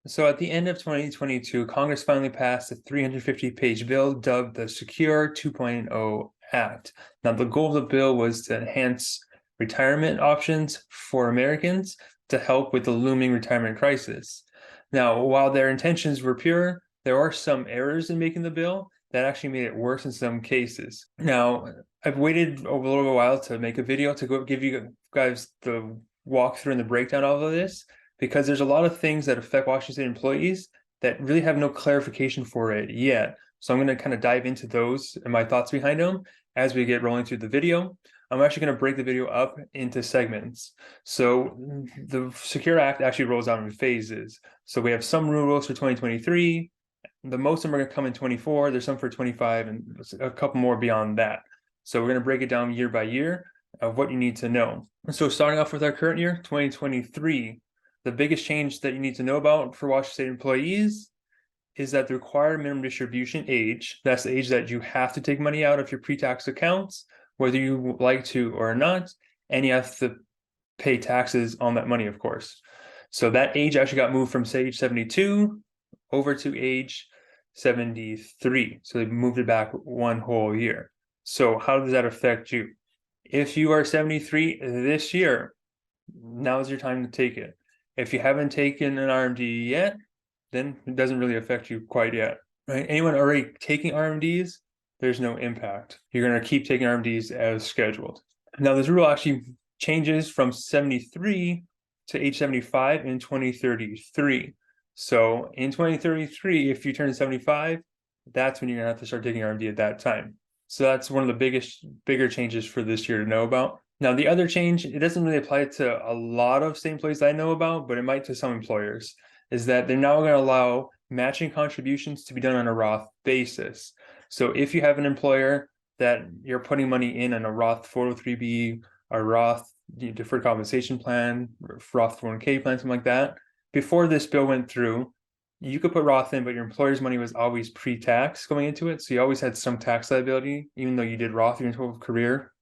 So at the end of 2022, Congress finally passed a 350-page bill dubbed the Secure 2.0 Act. Now, the goal of the bill was to enhance retirement options for Americans to help with the looming retirement crisis. Now, while their intentions were pure, there are some errors in making the bill that actually made it worse in some cases. Now, I've waited a little while to make a video to go give you guys the walkthrough and the breakdown of all of this, because there's a lot of things that affect Washington State employees that really have no clarification for it yet. So I'm going to kind of dive into those and my thoughts behind them as we get rolling through the video. I'm actually going to break the video up into segments. So the Secure Act actually rolls out in phases. So we have some rules for 2023. The most of them are going to come in 24. There's some for 25 and a couple more beyond that. So we're going to break it down year by year of what you need to know. So starting off with our current year, 2023, the biggest change that you need to know about for Washington State employees is that the required minimum distribution age, that's the age that you have to take money out of your pre-tax accounts, whether you like to or not, and you have to pay taxes on that money, of course. So that age actually got moved from, say, age 72 over to age 73. So they moved it back one whole year. So how does that affect you? If you are 73 this year, now is your time to take it. If you haven't taken an RMD yet, then it doesn't really affect you quite yet, right? Anyone already taking RMDs, there's no impact. You're going to keep taking RMDs as scheduled. Now, this rule actually changes from 73 to age 75 in 2033. So in 2033, if you turn 75, that's when you're going to have to start taking RMD at that time. So that's one of the bigger changes for this year to know about. Now, the other change, it doesn't really apply to a lot of state employees that I know about, but it might to some employers, is that they're now going to allow matching contributions to be done on a Roth basis. So if you have an employer that you're putting money in on a Roth 403B, a Roth deferred compensation plan, Roth 401k plan, something like that, before this bill went through, you could put Roth in, but your employer's money was always pre-tax going into it. So you always had some tax liability, even though you did Roth your whole career.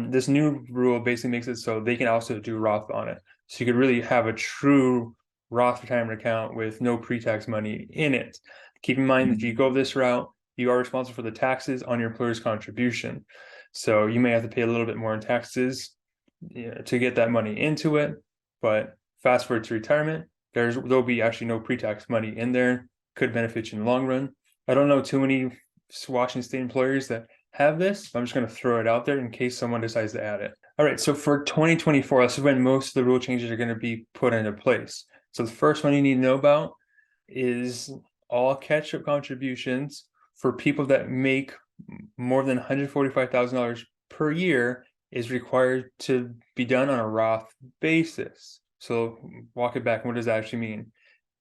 This new rule basically makes it so they can also do Roth on it. So you could really have a true Roth retirement account with no pre-tax money in it. Keep in mind that if you go this route, you are responsible for the taxes on your employer's contribution. So you may have to pay a little bit more in taxes to get that money into it. But fast forward to retirement, there'll be actually no pre-tax money in there. Could benefit you in the long run. I don't know too many Washington State employers that have this. I'm just going to throw it out there in case someone decides to add it. All right, so for 2024, this is when most of the rule changes are going to be put into place. So the first one you need to know about is all catch-up contributions for people that make more than $145,000 per year is required to be done on a Roth basis. So walk it back. What does that actually mean?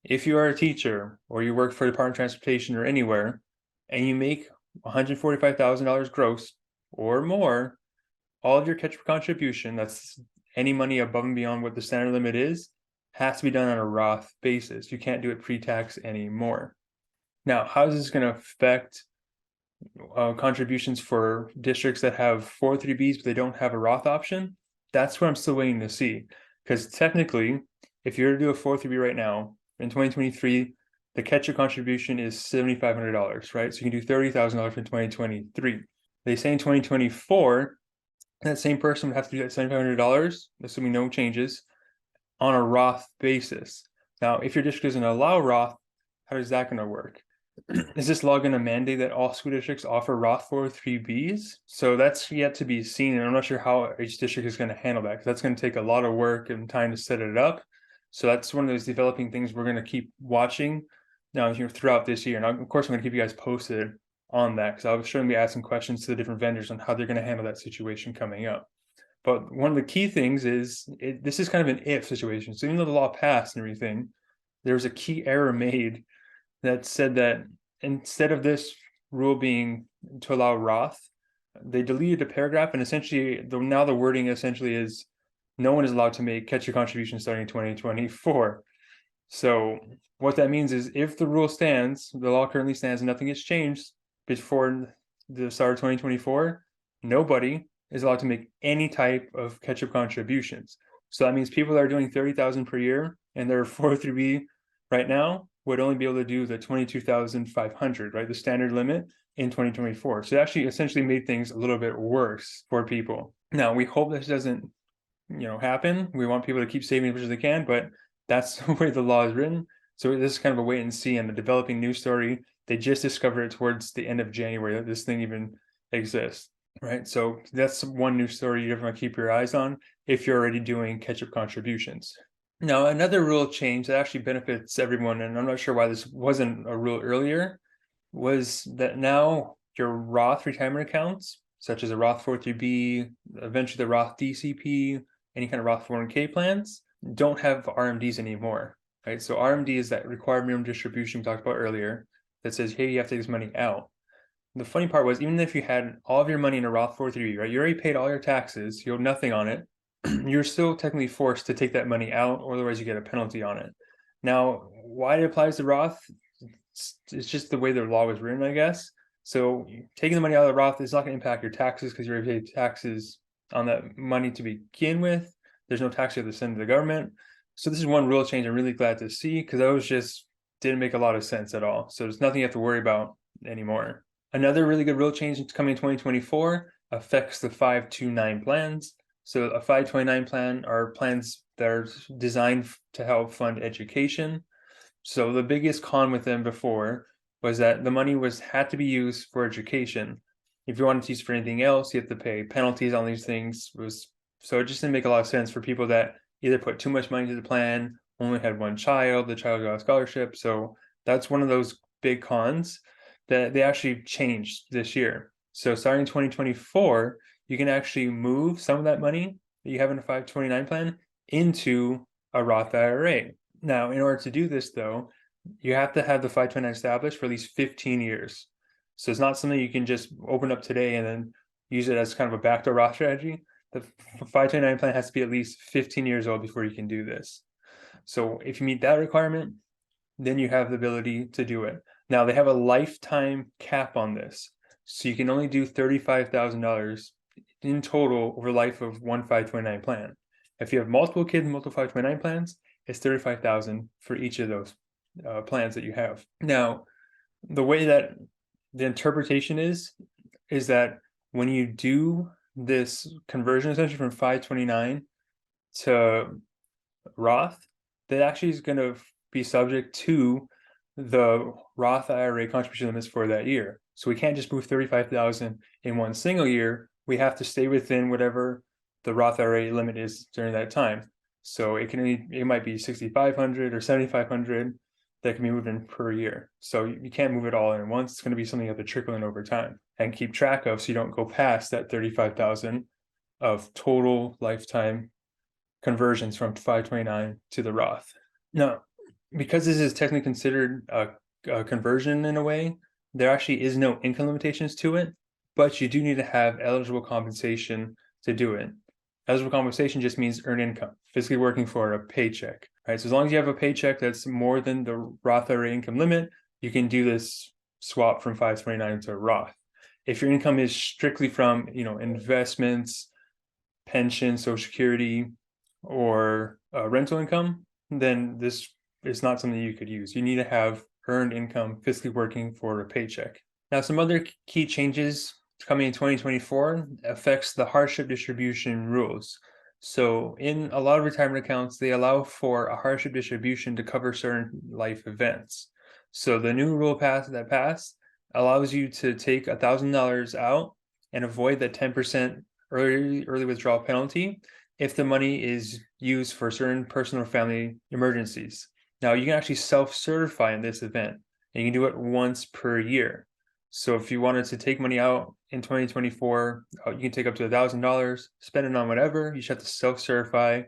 If you are a teacher or you work for the Department of Transportation or anywhere, and you make $145,000 gross or more, all of your catch-up contribution, that's any money above and beyond what the standard limit is, has to be done on a Roth basis. You can't do it pre-tax anymore. Now, how is this going to affect contributions for districts that have 403Bs but they don't have a Roth option? That's what I'm still waiting to see. Because technically, if you're to do a 403B right now, in 2023, the catch-up contribution is $7,500, right? So you can do $30,000 in 2023. They say in 2024, that same person would have to do that $7,500, assuming no changes, on a Roth basis. Now, if your district doesn't allow Roth, how is that going to work? Is this law going to mandate that all school districts offer Roth 403Bs? So that's yet to be seen, and I'm not sure how each district is going to handle that, because that's going to take a lot of work and time to set it up. So that's one of those developing things we're going to keep watching now throughout this year. And of course, I'm going to keep you guys posted on that, because I'll certainly be asking questions to the different vendors on how they're going to handle that situation coming up. But one of the key things is this is kind of an if situation. So even though the law passed and everything, there was a key error made that said that instead of this rule being to allow Roth, they deleted a paragraph, and essentially now the wording essentially is no one is allowed to make catch-up contributions starting in 2024. So what that means is if the rule stands, the law currently stands, and nothing gets changed before the start of 2024, nobody is allowed to make any type of catch-up contributions. So that means people that are doing $30,000 per year and they're 403B right now would only be able to do the 22,500, right? The standard limit in 2024. So it actually essentially made things a little bit worse for people. Now, we hope this doesn't, happen. We want people to keep saving as much as they can, but that's the way the law is written. So this is kind of a wait and see and a developing news story. They just discovered it towards the end of January that this thing even exists, right? So that's one news story you definitely want to keep your eyes on if you're already doing catch-up contributions. Now, another rule change that actually benefits everyone, and I'm not sure why this wasn't a rule earlier, was that now your Roth retirement accounts, such as a Roth 403b, eventually the Roth DCP, any kind of Roth 401k plans, don't have RMDs anymore, right? So RMD is that required minimum distribution we talked about earlier that says, hey, you have to take this money out. The funny part was, even if you had all of your money in a Roth 403b, right, you already paid all your taxes, you owe nothing on it, you're still technically forced to take that money out, or otherwise you get a penalty on it. Now, why it applies to Roth, it's just the way the law was written, I guess. So taking the money out of the Roth is not going to impact your taxes because you already paid taxes on that money to begin with. There's no tax you have to send to the government. So this is one rule change I'm really glad to see, because those just didn't make a lot of sense at all. So there's nothing you have to worry about anymore. Another really good rule change coming in 2024 affects the 529 plans. So a 529 plan are plans that are designed to help fund education. So the biggest con with them before was that the money had to be used for education. If you wanted to use it for anything else, you have to pay penalties on these things. So it just didn't make a lot of sense for people that either put too much money into the plan, only had one child, the child got a scholarship. So that's one of those big cons that they actually changed this year. So starting in 2024, you can actually move some of that money that you have in a 529 plan into a Roth IRA. Now, in order to do this, though, you have to have the 529 established for at least 15 years. So it's not something you can just open up today and then use it as kind of a backdoor Roth strategy. The 529 plan has to be at least 15 years old before you can do this. So if you meet that requirement, then you have the ability to do it. Now, they have a lifetime cap on this. So you can only do $35,000 in total over the life of one 529 plan. If you have multiple kids, multiple 529 plans, it's $35,000 for each of those plans that you have. Now, the way that the interpretation is that when you do this conversion essentially from 529 to Roth, that actually is going to be subject to the Roth IRA contribution limits for that year. So we can't just move 35,000 in one single year. We have to stay within whatever the Roth IRA limit is during that time. So it might be 6,500 or 7,500 that can be moved in per year. So you can't move it all in at once. It's going to be something you have to trickle in over time and keep track of, so you don't go past that 35,000 of total lifetime conversions from 529 to the Roth. Now, because this is technically considered a conversion in a way, there actually is no income limitations to it, but you do need to have eligible compensation to do it. Eligible compensation just means earned income, physically working for a paycheck, right? So as long as you have a paycheck that's more than the Roth IRA income limit, you can do this swap from 529 to Roth. If your income is strictly from, investments, pension, Social Security, or rental income, then this is not something you could use. You need to have earned income physically working for a paycheck. Now, some other key changes coming in 2024 affects the hardship distribution rules. So in a lot of retirement accounts, they allow for a hardship distribution to cover certain life events. So the new rule that passed allows you to take $1,000 out and avoid the 10% early withdrawal penalty if the money is used for certain personal or family emergencies. Now, you can actually self-certify in this event, and you can do it once per year. So if you wanted to take money out in 2024, you can take up to $1,000, spend it on whatever. You just have to self-certify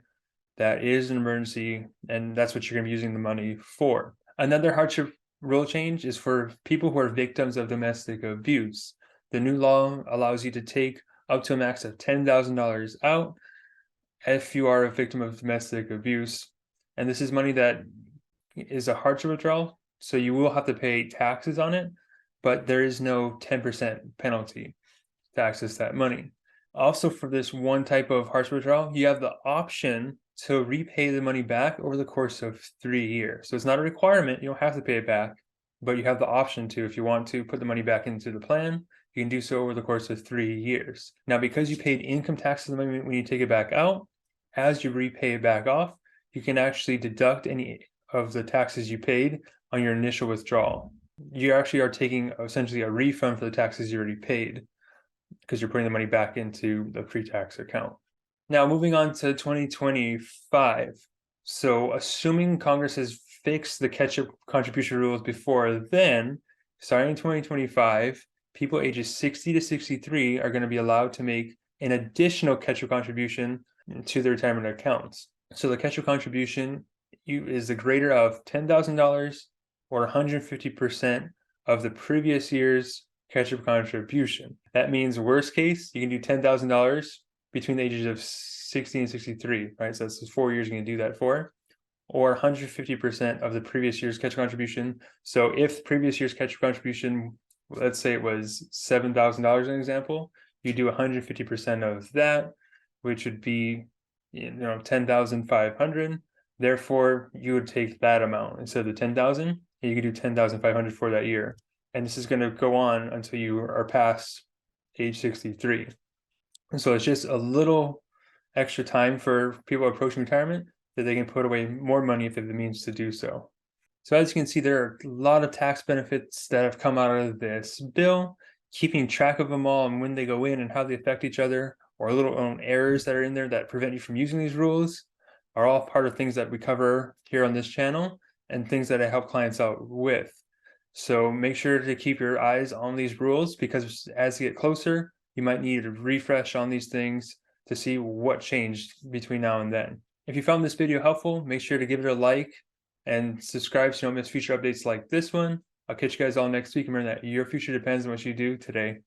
that it is an emergency, and that's what you're going to be using the money for. Another hardship rule change is for people who are victims of domestic abuse. The new law allows you to take up to a max of $10,000 out if you are a victim of domestic abuse. And this is money that is a hardship withdrawal, so you will have to pay taxes on it, but there is no 10% penalty to access that money. Also, for this one type of hardship withdrawal, you have the option to repay the money back over the course of 3 years. So it's not a requirement, you don't have to pay it back, but you have the option to. If you want to put the money back into the plan, you can do so over the course of 3 years. Now, because you paid income taxes on the money when you take it back out, as you repay it back off, you can actually deduct any of the taxes you paid on your initial withdrawal. You actually are taking essentially a refund for the taxes you already paid, because you're putting the money back into the pre-tax account. Now, moving on to 2025. So assuming Congress has fixed the catch-up contribution rules before then, starting in 2025, people ages 60 to 63 are going to be allowed to make an additional catch-up contribution to their retirement accounts. So the catch-up contribution is the greater of $10,000 or 150% of the previous year's catch-up contribution. That means worst case, you can do $10,000 between the ages of 60 and 63, right? So that's 4 years you can do that for, or 150% of the previous year's catch-up contribution. So if previous year's catch-up contribution, let's say it was $7,000 an example, you do 150% of that, which would be 10,500. Therefore, you would take that amount instead of the 10,000, and you could do 10,500 for that year. And this is going to go on until you are past age 63. And so it's just a little extra time for people approaching retirement that they can put away more money if they have the means to do so. So as you can see, there are a lot of tax benefits that have come out of this bill. Keeping track of them all and when they go in and how they affect each other, or little errors that are in there that prevent you from using these rules, are all part of things that we cover here on this channel and things that I help clients out with. So make sure to keep your eyes on these rules, because as you get closer, you might need a refresh on these things to see what changed between now and then. If you found this video helpful, make sure to give it a like and subscribe so you don't miss future updates like this one. I'll catch you guys all next week. Remember that your future depends on what you do today.